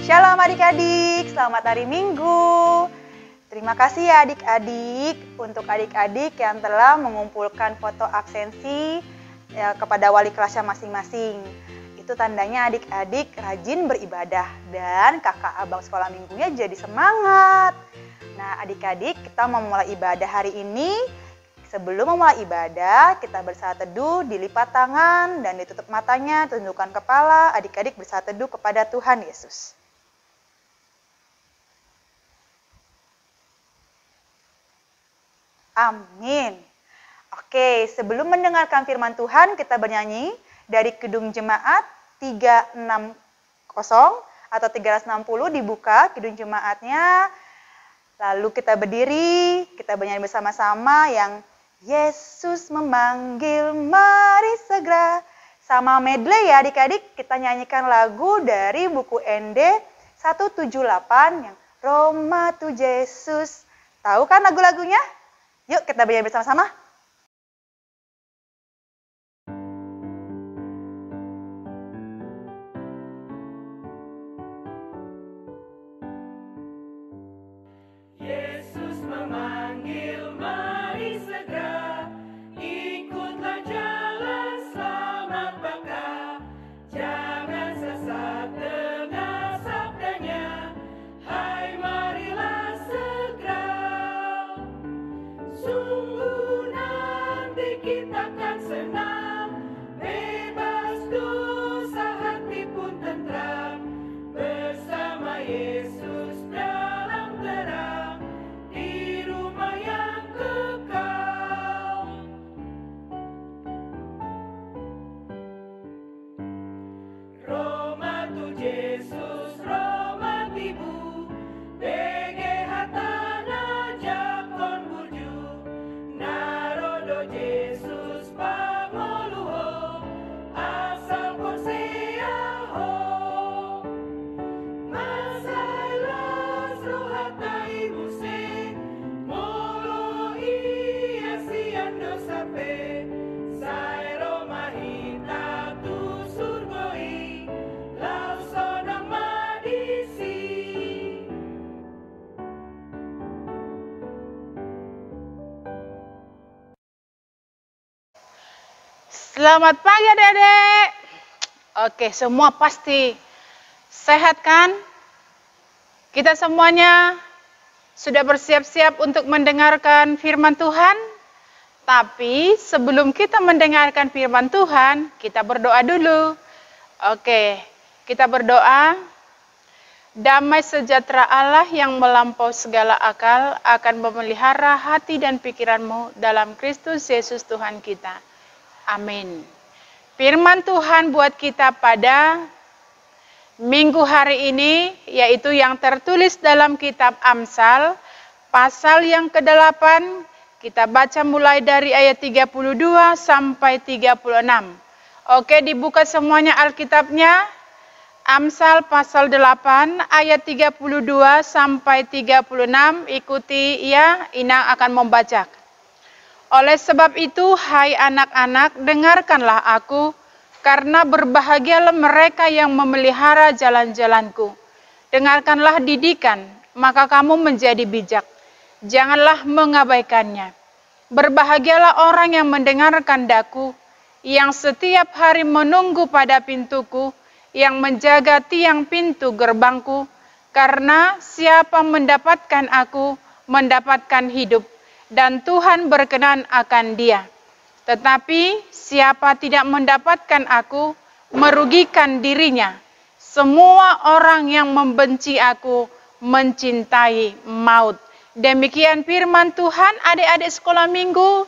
Shalom adik-adik, selamat hari Minggu. Terima kasih ya adik-adik untuk adik-adik yang telah mengumpulkan foto absensi kepada wali kelasnya masing-masing. Itu tandanya adik-adik rajin beribadah dan kakak abang sekolah minggunya jadi semangat. Nah adik-adik, kita mau mulai ibadah hari ini. Sebelum memulai ibadah, kita bersaat teduh, dilipat tangan dan ditutup matanya, tundukkan kepala, adik-adik bersaat teduh kepada Tuhan Yesus. Amin. Oke, sebelum mendengarkan firman Tuhan, kita bernyanyi dari Kidung Jemaat 360 atau 360 dibuka Kidung Jemaatnya. Lalu kita berdiri, kita bernyanyi bersama-sama yang Yesus memanggil, mari segera. Sama medley ya adik-adik, kita nyanyikan lagu dari buku ND 178 yang Roma tu Yesus. Tahu kan lagu-lagunya? Yuk kita bernyanyi bersama-sama. Yesus memanggil, mari segera, ikutlah jalan selamat baka. Jangan sesat dengar sabdanya, hai marilah segera. Sungguh nanti kita akan senang, bebas dosa hati pun tentram, bersama Yesus dalam terang, di rumah yang kekal. Roma tu Yesus, Roma tibu, bege hatana jakon burju, narodo Yesus pamoluho, asal korseaho. Masailas rohatai muse, molo iya siando sape, sai Roma hita tu surgoi, lau sonang madisi. Selamat pagi adik-adik. Oke, semua pasti sehat kan? Kita semuanya sudah bersiap-siap untuk mendengarkan firman Tuhan? Tapi sebelum kita mendengarkan firman Tuhan, kita berdoa dulu. Oke, kita berdoa. Damai sejahtera Allah yang melampaui segala akal akan memelihara hati dan pikiranmu dalam Kristus Yesus Tuhan kita. Amin. Firman Tuhan buat kita pada minggu hari ini, yaitu yang tertulis dalam kitab Amsal, pasal yang ke-8, kita baca mulai dari ayat 32 sampai 36. Oke, dibuka semuanya Alkitabnya. Amsal pasal 8, ayat 32 sampai 36, ikuti ya, Inang akan membaca. Oleh sebab itu, hai anak-anak, dengarkanlah aku, karena berbahagialah mereka yang memelihara jalan-jalanku. Dengarkanlah didikan, maka kamu menjadi bijak. Janganlah mengabaikannya. Berbahagialah orang yang mendengarkan daku, yang setiap hari menunggu pada pintuku, yang menjaga tiang pintu gerbangku, karena siapa mendapatkan aku, mendapatkan hidup, dan Tuhan berkenan akan dia. Tetapi siapa tidak mendapatkan aku, merugikan dirinya. Semua orang yang membenci aku, mencintai maut. Demikian firman Tuhan, adik-adik sekolah minggu.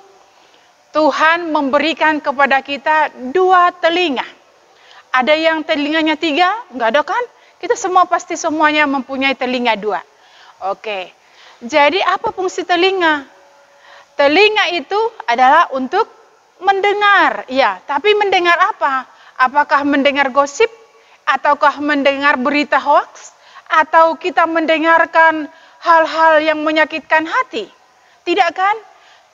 Tuhan memberikan kepada kita 2 telinga. Ada yang telinganya 3, enggak ada kan? Kita semua pasti semuanya mempunyai telinga 2. Oke, jadi apa fungsi telinga? Telinga itu adalah untuk mendengar, ya. Tapi mendengar apa? Apakah mendengar gosip? Ataukah mendengar berita hoaks? Atau kita mendengarkan hal-hal yang menyakitkan hati? Tidak kan?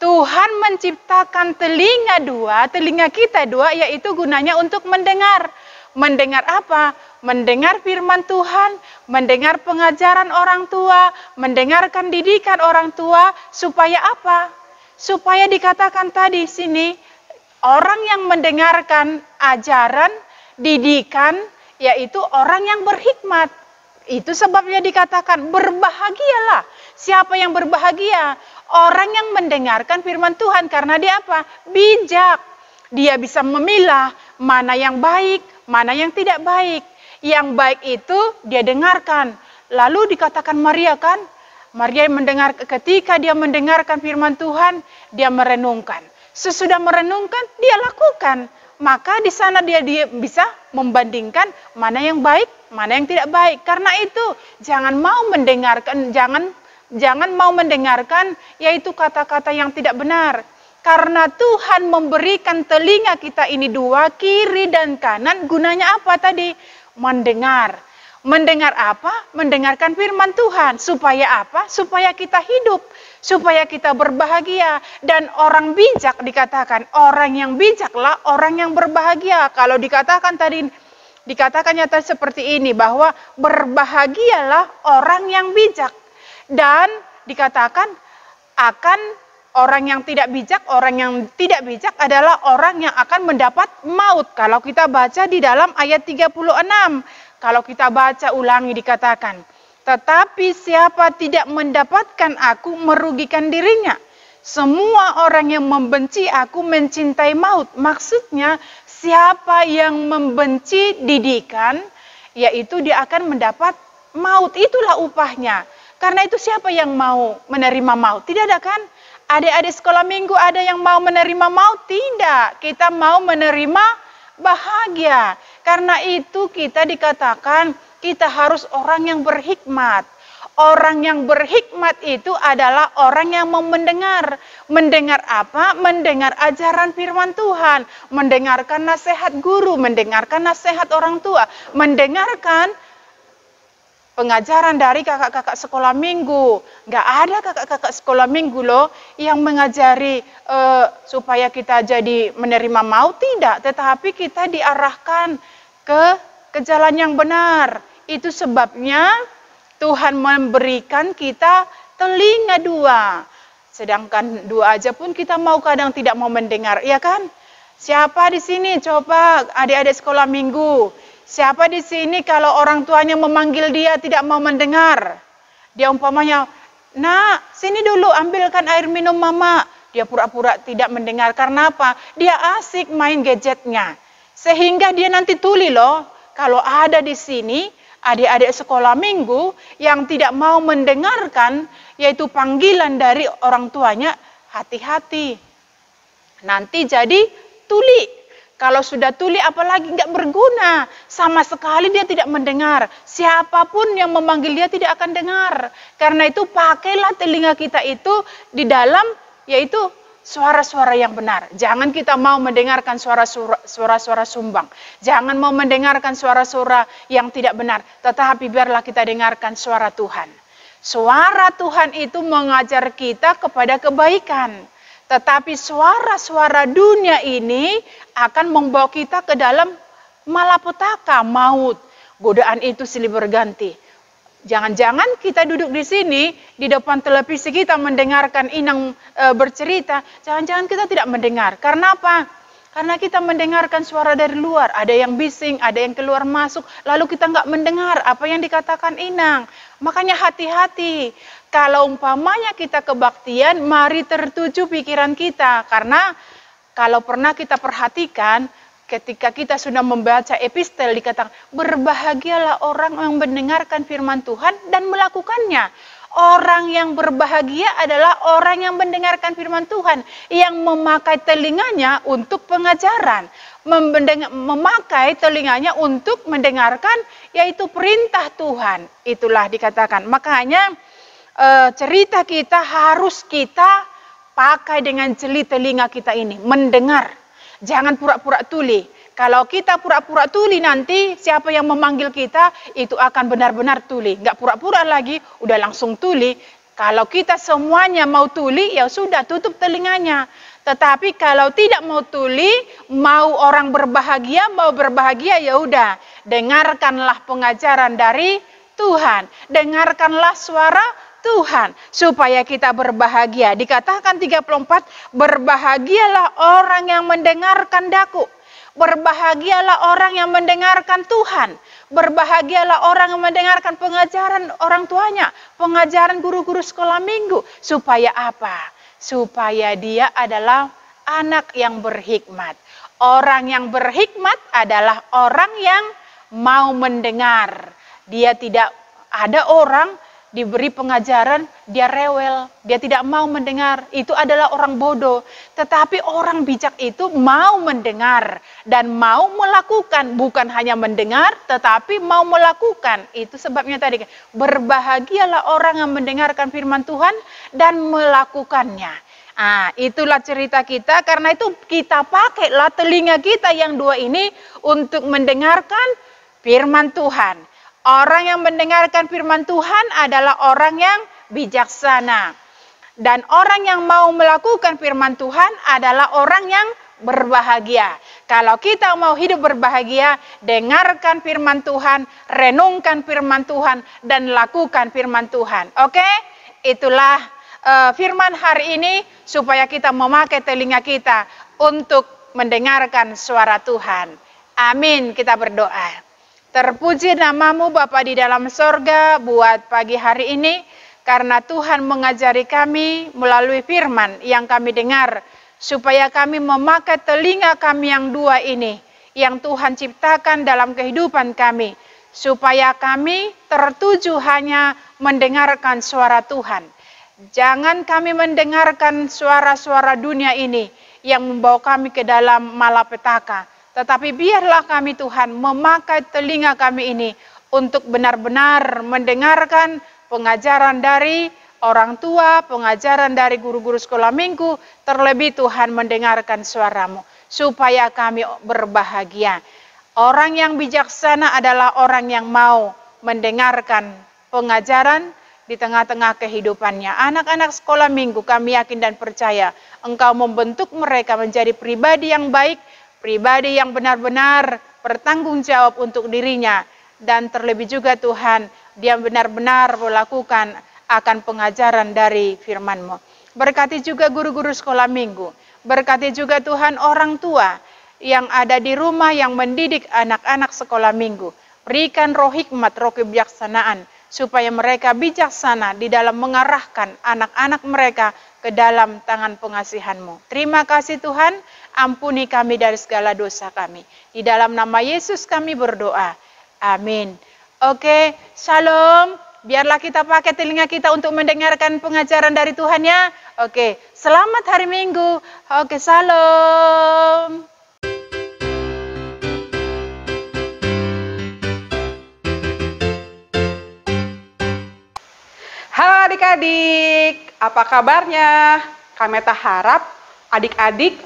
Tuhan menciptakan telinga 2, telinga kita 2, yaitu gunanya untuk mendengar. Mendengar apa? mendengar firman Tuhan, mendengar pengajaran orang tua, mendengarkan didikan orang tua, supaya apa? Supaya dikatakan tadi sini, orang yang mendengarkan ajaran, didikan, yaitu orang yang berhikmat. Itu sebabnya dikatakan berbahagialah. Siapa yang berbahagia? Orang yang mendengarkan firman Tuhan, karena dia apa? Bijak. Dia bisa memilah mana yang baik, mana yang tidak baik. Yang baik itu dia dengarkan. Lalu dikatakan Maria kan, Maria mendengar, ketika dia mendengarkan firman Tuhan, dia merenungkan. Sesudah merenungkan, dia lakukan. Maka di sana dia bisa membandingkan mana yang baik, mana yang tidak baik. Karena itu jangan mau mendengarkan, jangan mau mendengarkan yaitu kata-kata yang tidak benar. Karena Tuhan memberikan telinga kita ini dua, kiri dan kanan, gunanya apa tadi? Mendengar. Mendengar apa? Mendengarkan firman Tuhan. Supaya apa? Supaya kita hidup. Supaya kita berbahagia. Dan orang bijak dikatakan, orang yang bijaklah orang yang berbahagia. Kalau dikatakan tadi, dikatakan nyata seperti ini, bahwa berbahagialah orang yang bijak. Dan dikatakan akan orang yang tidak bijak adalah orang yang akan mendapat maut. Kalau kita baca di dalam ayat 36, kalau kita baca ulangi dikatakan, tetapi siapa tidak mendapatkan aku merugikan dirinya. Semua orang yang membenci aku mencintai maut. Maksudnya siapa yang membenci didikan, yaitu dia akan mendapat maut. Itulah upahnya. Karena itu siapa yang mau menerima maut? Tidak ada kan? Adik-adik sekolah minggu ada yang mau menerima maut? Tidak. Kita mau menerima bahagia. Karena itu kita dikatakan kita harus orang yang berhikmat. Orang yang berhikmat itu adalah orang yang mau mendengar. Mendengar apa? Mendengar ajaran firman Tuhan. Mendengarkan nasihat guru. Mendengarkan nasihat orang tua. Mendengarkan pengajaran dari kakak-kakak sekolah minggu. Nggak ada kakak-kakak sekolah minggu loh yang mengajari supaya kita jadi menerima maut, tidak. Tetapi kita diarahkan ke jalan yang benar. Itu sebabnya Tuhan memberikan kita telinga dua. Sedangkan dua aja pun kita mau kadang tidak mau mendengar, ya kan? Siapa di sini coba adik-adik sekolah minggu? Siapa di sini kalau orang tuanya memanggil dia tidak mau mendengar? Dia umpamanya, nak sini dulu ambilkan air minum mama. Dia pura-pura tidak mendengar. Karena apa? Dia asik main gadgetnya. Sehingga dia nanti tuli loh. Kalau ada di sini adik-adik sekolah minggu yang tidak mau mendengarkan, yaitu panggilan dari orang tuanya, hati-hati. Nanti jadi tuli. Kalau sudah tuli apalagi nggak berguna. Sama sekali dia tidak mendengar. Siapapun yang memanggil dia tidak akan dengar. Karena itu pakailah telinga kita itu di dalam yaitu suara-suara yang benar. Jangan kita mau mendengarkan suara-suara sumbang. Jangan mau mendengarkan suara-suara yang tidak benar. Tetapi biarlah kita dengarkan suara Tuhan. Suara Tuhan itu mengajar kita kepada kebaikan. Tetapi suara-suara dunia ini akan membawa kita ke dalam malapetaka, maut. Godaan itu silih berganti. Jangan-jangan kita duduk di sini, di depan televisi kita mendengarkan Inang bercerita. Jangan-jangan kita tidak mendengar. Karena apa? Karena kita mendengarkan suara dari luar. Ada yang bising, ada yang keluar masuk. Lalu kita nggak mendengar apa yang dikatakan Inang. Makanya hati-hati. Kalau umpamanya kita kebaktian, mari tertuju pikiran kita. Karena kalau pernah kita perhatikan, ketika kita sudah membaca epistel dikatakan, berbahagialah orang yang mendengarkan firman Tuhan dan melakukannya. Orang yang berbahagia adalah orang yang mendengarkan firman Tuhan. Yang memakai telinganya untuk pengajaran. Memakai telinganya untuk mendengarkan yaitu perintah Tuhan. Itulah dikatakan. Makanya cerita kita harus kita pakai dengan jeli telinga kita ini. Mendengar. Jangan pura-pura tuli. Kalau kita pura-pura tuli nanti siapa yang memanggil kita itu akan benar-benar tuli. Nggak pura-pura lagi, udah langsung tuli. Kalau kita semuanya mau tuli ya sudah tutup telinganya. Tetapi kalau tidak mau tuli, mau orang berbahagia, mau berbahagia ya udah. dengarkanlah pengajaran dari Tuhan. Dengarkanlah suara Tuhan supaya kita berbahagia. Dikatakan 34, berbahagialah orang yang mendengarkan daku. Berbahagialah orang yang mendengarkan Tuhan. Berbahagialah orang yang mendengarkan pengajaran orang tuanya, pengajaran guru-guru sekolah minggu. Supaya apa? Supaya dia adalah anak yang berhikmat. Orang yang berhikmat adalah orang yang mau mendengar. Dia tidak ada orang diberi pengajaran, dia rewel, dia tidak mau mendengar. Itu adalah orang bodoh. Tetapi orang bijak itu mau mendengar dan mau melakukan. Bukan hanya mendengar, tetapi mau melakukan. Itu sebabnya tadi, berbahagialah orang yang mendengarkan firman Tuhan dan melakukannya. Itulah cerita kita. Karena itu kita pakailah telinga kita yang dua ini untuk mendengarkan firman Tuhan. Orang yang mendengarkan firman Tuhan adalah orang yang bijaksana. Dan orang yang mau melakukan firman Tuhan adalah orang yang berbahagia. Kalau kita mau hidup berbahagia, dengarkan firman Tuhan, renungkan firman Tuhan, dan lakukan firman Tuhan. Oke? Itulah firman hari ini supaya kita memakai telinga kita untuk mendengarkan suara Tuhan. Amin, kita berdoa. Terpuji namamu Bapa di dalam sorga buat pagi hari ini, karena Tuhan mengajari kami melalui firman yang kami dengar, supaya kami memakai telinga kami yang dua ini, yang Tuhan ciptakan dalam kehidupan kami, supaya kami tertuju hanya mendengarkan suara Tuhan. Jangan kami mendengarkan suara-suara dunia ini yang membawa kami ke dalam malapetaka. Tetapi biarlah kami Tuhan memakai telinga kami ini untuk benar-benar mendengarkan pengajaran dari orang tua, pengajaran dari guru-guru sekolah minggu, terlebih Tuhan mendengarkan suaramu, supaya kami berbahagia. Orang yang bijaksana adalah orang yang mau mendengarkan pengajaran di tengah-tengah kehidupannya. Anak-anak sekolah minggu, kami yakin dan percaya Engkau membentuk mereka menjadi pribadi yang baik, pribadi yang benar-benar bertanggung jawab untuk dirinya. Dan terlebih juga Tuhan, dia benar-benar melakukan akan pengajaran dari firman-Mu. Berkati juga guru-guru sekolah minggu. Berkati juga Tuhan orang tua yang ada di rumah yang mendidik anak-anak sekolah minggu. Berikan roh hikmat, roh kebijaksanaan, supaya mereka bijaksana di dalam mengarahkan anak-anak mereka ke dalam tangan pengasihan-Mu. Terima kasih Tuhan. Ampuni kami dari segala dosa kami. Di dalam nama Yesus kami berdoa. Amin. Oke, shalom. Biarlah kita pakai telinga kita untuk mendengarkan pengajaran dari Tuhan ya. Oke, selamat hari Minggu. Oke, shalom. Halo adik-adik, apa kabarnya? Kami harap adik-adik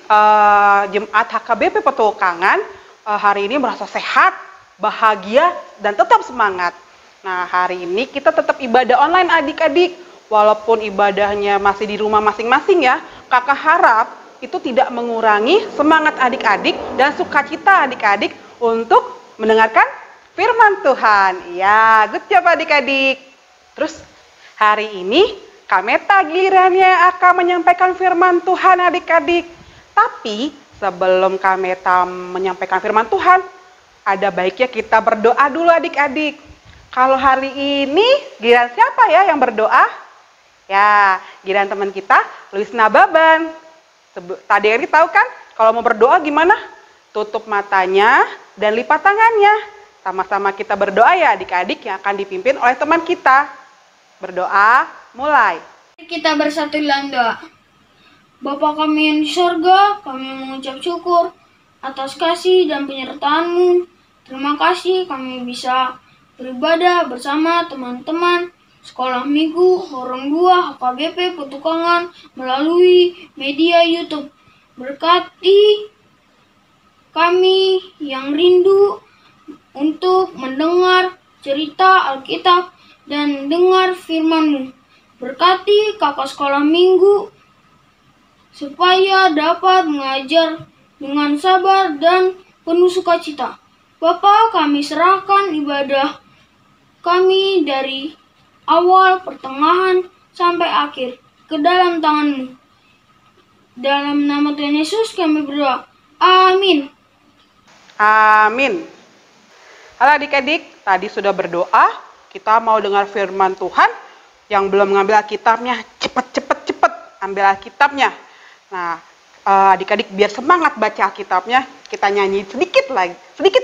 Jemaat HKBP Petukangan hari ini merasa sehat, bahagia, dan tetap semangat. Nah, hari ini kita tetap ibadah online adik-adik. Walaupun ibadahnya masih di rumah masing-masing ya, kakak harap itu tidak mengurangi semangat adik-adik dan sukacita adik-adik untuk mendengarkan firman Tuhan. Ya, good job adik-adik. Terus hari ini Kameta gilirannya akan menyampaikan firman Tuhan adik-adik. Tapi sebelum Kameta menyampaikan firman Tuhan, ada baiknya kita berdoa dulu adik-adik. Kalau hari ini giliran siapa ya yang berdoa? Ya, giliran teman kita, Luis Nababan. Tadi Eri tahu kan, kalau mau berdoa gimana? Tutup matanya dan lipat tangannya. Sama-sama kita berdoa ya adik-adik yang akan dipimpin oleh teman kita. Berdoa, mulai. Kita bersatu dalam doa. Bapa kami yang di sorga, kami mengucap syukur atas kasih dan penyertaan-Mu. Terima kasih kami bisa beribadah bersama teman-teman sekolah minggu, orang tua, HKBP Petukangan melalui media YouTube. Berkati kami yang rindu untuk mendengar cerita Alkitab dan dengar firman-Mu. Berkati kakak sekolah minggu supaya dapat mengajar dengan sabar dan penuh sukacita. Bapa, kami serahkan ibadah kami dari awal, pertengahan, sampai akhir ke dalam tangan-Mu. Dalam nama Tuhan Yesus kami berdoa. Amin. Amin. Halo adik-adik, tadi sudah berdoa, kita mau dengar firman Tuhan. Yang belum mengambil Alkitabnya, cepet ambil Alkitabnya. Nah, adik-adik biar semangat baca Alkitabnya, kita nyanyi sedikit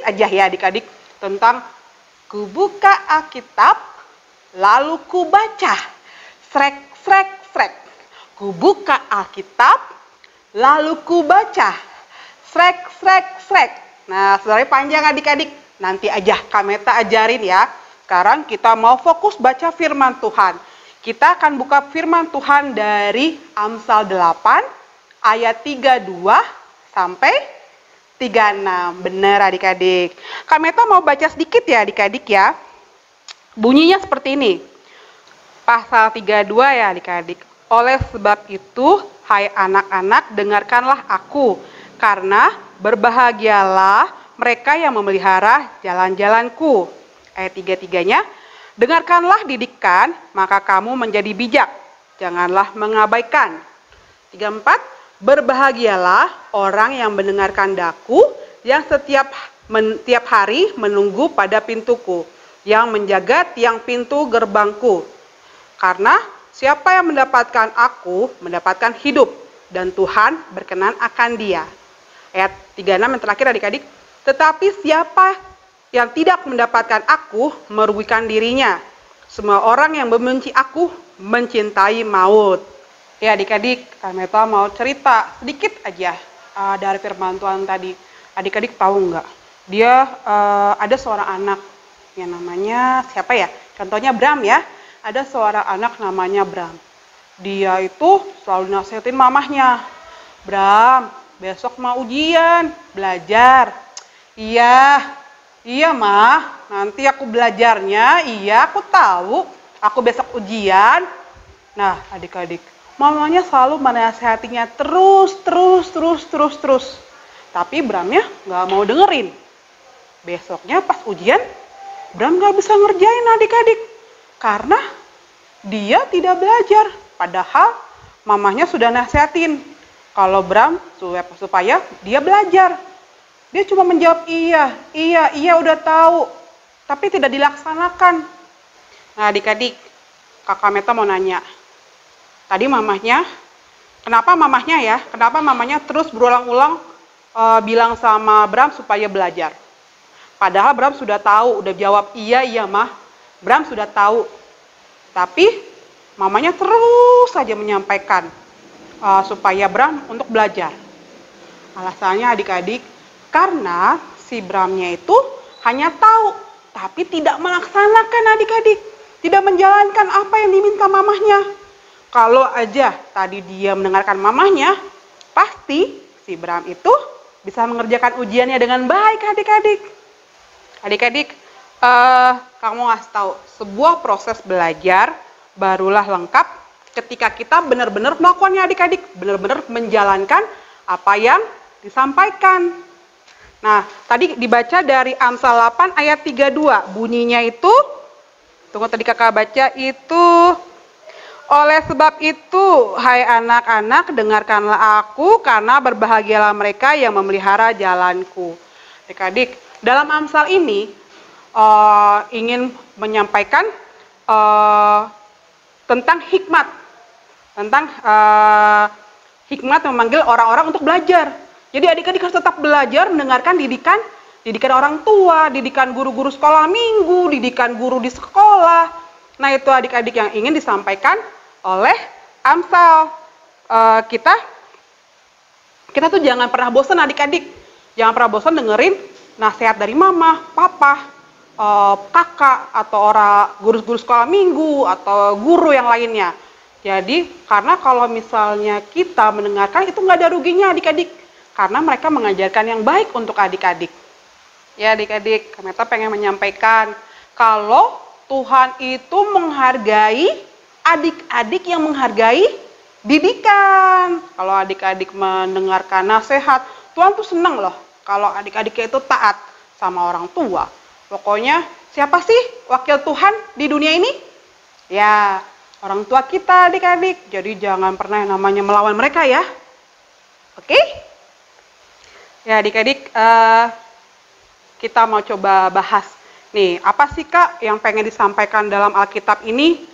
aja ya adik-adik, tentang ku buka Alkitab, lalu ku baca, srek. Ku buka Alkitab, lalu ku baca, srek. Nah, sebenarnya panjang adik-adik, nanti aja Kameta ajarin ya. Sekarang kita mau fokus baca firman Tuhan. Kita akan buka firman Tuhan dari Amsal 8 ayat 32 sampai 36. Benar adik-adik. Kameta mau baca sedikit ya adik-adik ya. Bunyinya seperti ini. Pasal 32 ya adik-adik. Oleh sebab itu, hai anak-anak, dengarkanlah aku. Karena berbahagialah mereka yang memelihara jalan-jalanku. Ayat 33-nya. Dengarkanlah didikan, maka kamu menjadi bijak. Janganlah mengabaikan. 34. Berbahagialah orang yang mendengarkan daku, yang setiap hari menunggu pada pintuku, yang menjaga tiang pintu gerbangku. Karena siapa yang mendapatkan aku, mendapatkan hidup, dan Tuhan berkenan akan dia. Ayat 36 yang terakhir adik-adik. Tetapi siapa yang tidak mendapatkan aku, merugikan dirinya. Semua orang yang membenci aku, mencintai maut. Ya adik-adik, Kameta mau cerita sedikit aja dari firman Tuhan tadi. Adik-adik tahu nggak? Dia ada seorang anak yang namanya siapa ya? Contohnya Bram ya. Ada seorang anak namanya Bram. Dia itu selalu nasihatin mamahnya. Bram, besok mau ujian, belajar. Iya mah, nanti aku belajarnya, iya aku tahu. Aku besok ujian. Nah adik-adik, mamanya selalu menasehatinya terus. Tapi Bramnya nggak mau dengerin. Besoknya pas ujian, Bram nggak bisa ngerjain adik-adik. Karena dia tidak belajar. Padahal mamanya sudah nasihatin. Kalau Bram supaya dia belajar. Dia cuma menjawab iya udah tahu. Tapi tidak dilaksanakan. Nah adik-adik, Kakak Meta mau nanya. Tadi kenapa mamahnya terus berulang-ulang bilang sama Bram supaya belajar. Padahal Bram sudah tahu, udah jawab iya mah. Bram sudah tahu. Tapi mamanya terus saja menyampaikan supaya Bram untuk belajar. Alasannya adik-adik, karena si Bramnya itu hanya tahu, tapi tidak melaksanakan adik-adik. Tidak menjalankan apa yang diminta mamahnya. Kalau aja tadi dia mendengarkan mamahnya, pasti si Bram itu bisa mengerjakan ujiannya dengan baik adik-adik. Adik-adik, kamu ngasih tahu, sebuah proses belajar barulah lengkap ketika kita benar-benar melakukannya adik-adik. Benar-benar menjalankan apa yang disampaikan. Nah, tadi dibaca dari Amsal 8 ayat 32. Bunyinya itu, tunggu tadi kakak baca itu, oleh sebab itu, hai anak-anak, dengarkanlah aku, karena berbahagialah mereka yang memelihara jalanku. Adik-adik, dalam Amsal ini ingin menyampaikan tentang hikmat. Tentang hikmat memanggil orang-orang untuk belajar. Jadi adik-adik harus tetap belajar mendengarkan didikan orang tua, didikan guru-guru sekolah minggu, didikan guru di sekolah. Nah itu adik-adik yang ingin disampaikan oleh Amsal. Kita tuh jangan pernah bosan adik-adik. Jangan pernah bosan dengerin nasihat dari mama, papa, kakak, atau orang guru-guru sekolah minggu, atau guru yang lainnya. Jadi karena kalau misalnya kita mendengarkan itu nggak ada ruginya adik-adik. Karena mereka mengajarkan yang baik untuk adik-adik. Ya adik-adik, Kameta pengen menyampaikan kalau Tuhan itu menghargai adik-adik yang menghargai didikan. Kalau adik-adik mendengarkan nasihat, Tuhan tuh senang loh kalau adik-adiknya itu taat. sama orang tua. Pokoknya siapa sih wakil Tuhan di dunia ini? Ya, orang tua kita adik-adik. Jadi jangan pernah yang namanya melawan mereka ya. Oke? Ya adik-adik, kita mau coba bahas. Nih, apa sih Kak yang pengen disampaikan dalam Alkitab ini?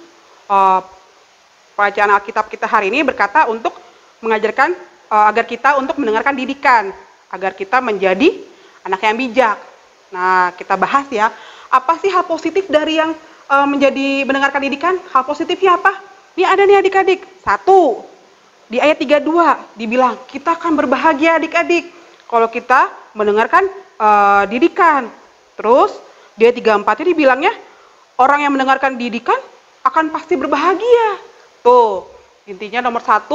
Pelajaran Alkitab kita hari ini berkata untuk mengajarkan agar kita untuk mendengarkan didikan, agar kita menjadi anak yang bijak. Nah, kita bahas ya, apa sih hal positif dari yang mendengarkan didikan? Hal positifnya apa? Ini ada nih adik-adik. 1, di ayat 32 dibilang, kita akan berbahagia adik-adik kalau kita mendengarkan didikan. Terus, di ayat 34-nya dibilangnya, orang yang mendengarkan didikan akan pasti berbahagia. Tuh, intinya nomor 1,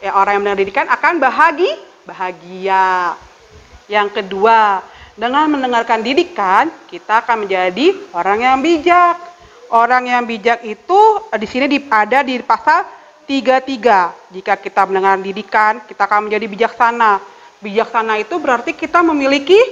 ya orang yang mendengar didikan akan bahagia. Yang kedua, dengan mendengarkan didikan, kita akan menjadi orang yang bijak. Orang yang bijak itu di sini ada di pasal 33. Jika kita mendengar didikan, kita akan menjadi bijaksana. Bijaksana itu berarti kita memiliki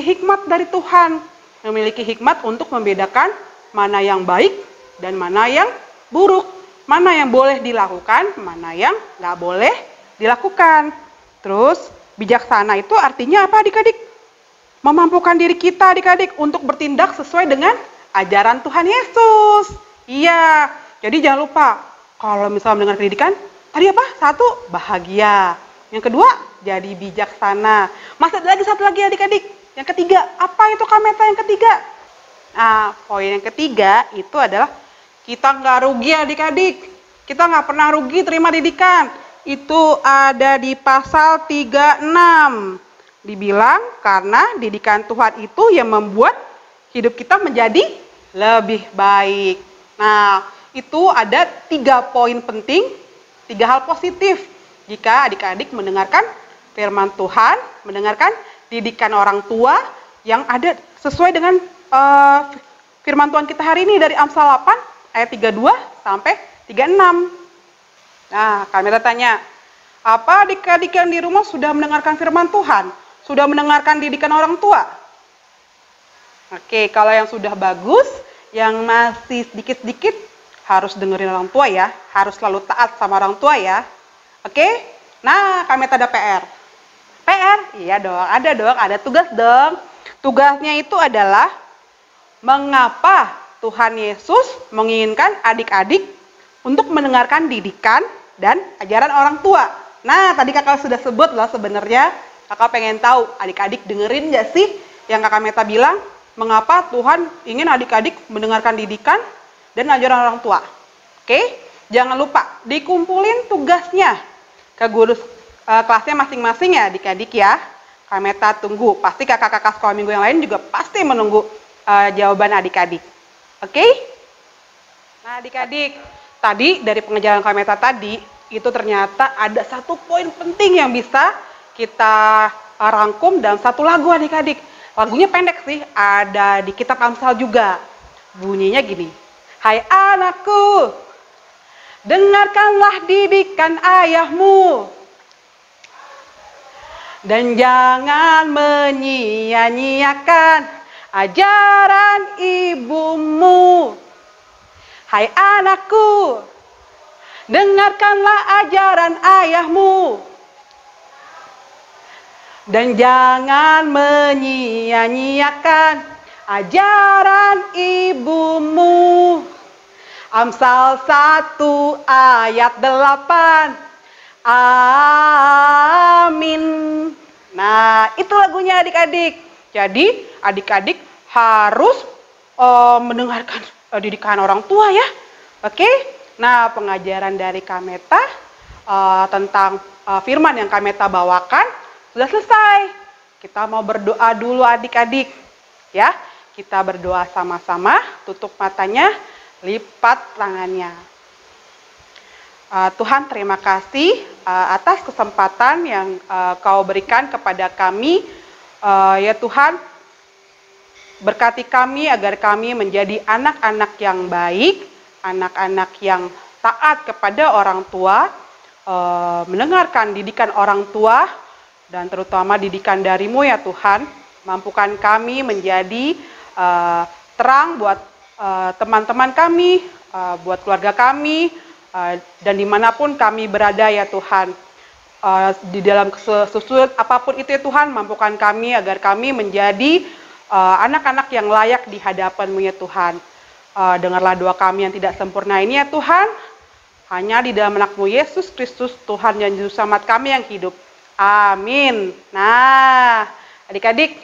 hikmat dari Tuhan. Memiliki hikmat untuk membedakan mana yang baik dan mana yang buruk. Mana yang boleh dilakukan, mana yang nggak boleh dilakukan. Terus, bijaksana itu artinya apa adik-adik? Memampukan diri kita adik-adik untuk bertindak sesuai dengan ajaran Tuhan Yesus. Iya, jadi jangan lupa, kalau misalnya mendengar pendidikan, tadi apa? 1, bahagia. Yang kedua, jadi bijaksana. Masih ada lagi satu lagi adik-adik. Yang ketiga, apa itu Kameta yang ketiga? Nah, poin yang ketiga itu adalah kita nggak rugi adik-adik. Kita nggak pernah rugi terima didikan. Itu ada di pasal 36. Dibilang karena didikan Tuhan itu yang membuat hidup kita menjadi lebih baik. Nah, itu ada 3 poin penting, 3 hal positif. Jika adik-adik mendengarkan firman Tuhan, mendengarkan didikan orang tua yang ada sesuai dengan firman Tuhan kita hari ini dari Amsal 8 ayat 32 sampai 36. Nah, kami tanya, apa adik-adik yang di rumah sudah mendengarkan firman Tuhan? Sudah mendengarkan didikan orang tua? Oke, kalau yang sudah bagus, yang masih sedikit-sedikit harus dengerin orang tua ya. Harus selalu taat sama orang tua ya. Oke? Nah, kami ada PR. PR? Iya dong, ada tugas dong. Tugasnya itu adalah mengapa Tuhan Yesus menginginkan adik-adik untuk mendengarkan didikan dan ajaran orang tua. Nah, tadi kakak sudah sebut loh sebenarnya. Kakak pengen tahu, adik-adik dengerin gak sih yang kakak Meta bilang? Mengapa Tuhan ingin adik-adik mendengarkan didikan dan ajaran orang tua? Oke, jangan lupa dikumpulin tugasnya ke guru kelasnya masing-masing ya adik-adik ya. Kak Meta tunggu, pasti kakak-kakak sekolah minggu yang lain juga pasti menunggu jawaban adik-adik. Oke? Nah adik-adik, tadi dari pengajaran Kak Meta tadi, itu ternyata ada 1 poin penting yang bisa kita rangkum dalam 1 lagu adik-adik. Lagunya pendek sih, ada di kitab Amsal juga. Bunyinya gini, hai anakku, dengarkanlah didikan ayahmu, dan jangan menyia-nyiakan ajaran ibumu. Hai anakku, dengarkanlah ajaran ayahmu, dan jangan menyia-nyiakan ajaran ibumu. Amsal 1 ayat 8. Amin. Nah, itu lagunya adik-adik. Jadi, adik-adik harus mendengarkan didikan orang tua ya. Oke? Nah, pengajaran dari Kak Meta tentang firman yang Kak Meta bawakan sudah selesai. Kita mau berdoa dulu adik-adik. Ya, kita berdoa sama-sama, tutup matanya, lipat tangannya. Tuhan, terima kasih atas kesempatan yang Kau berikan kepada kami. Ya Tuhan, berkati kami agar kami menjadi anak-anak yang baik, anak-anak yang taat kepada orang tua, mendengarkan didikan orang tua, dan terutama didikan dari-Mu ya Tuhan, Mampukan kami menjadi terang buat teman-teman kami, buat keluarga kami, dan dimanapun kami berada ya Tuhan. Di dalam kesulitan apapun itu ya Tuhan, mampukan kami agar kami menjadi anak-anak yang layak di hadapan-Mu ya Tuhan. Dengarlah doa kami yang tidak sempurna ini ya Tuhan. Hanya di dalam anak-Mu Yesus Kristus, Tuhan dan Juru Selamat kami yang hidup. Amin. Nah, adik-adik,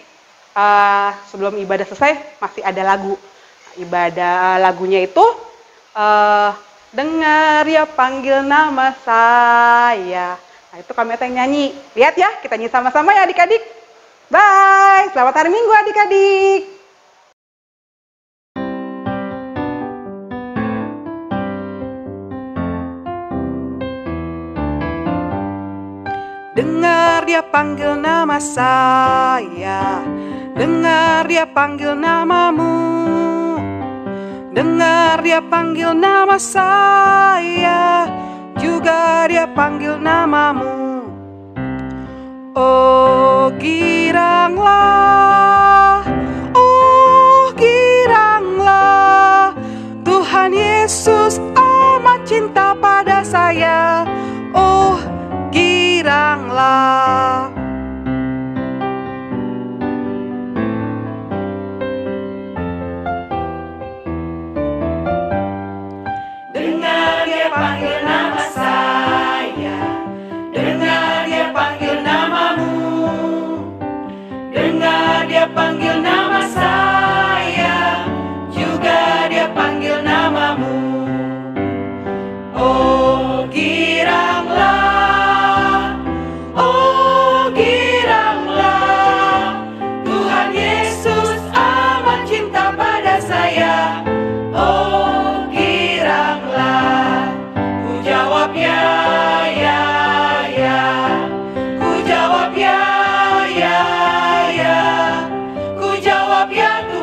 sebelum ibadah selesai masih ada lagu. Ibadah lagunya itu dengar ya panggil nama saya. Nah, itu kami yang nyanyi. Lihat ya, kita nyanyi sama-sama ya adik-adik. Bye, selamat hari Minggu adik-adik. Dengar dia panggil nama saya, dengar dia panggil namamu, dengar dia panggil nama saya, juga dia panggil namamu. Oh giranglah, Tuhan Yesus amat cinta pada saya. Oh giranglah. Dengar dia panggil nama saya, dengar dia panggil namamu, dengar dia panggil nama saya, juga dia panggil namamu. Oh giranglah, Tuhan Yesus amat cinta pada saya. Oh giranglah, ku jawab ya, ku jawab ya, ku jawab ya Tuhan.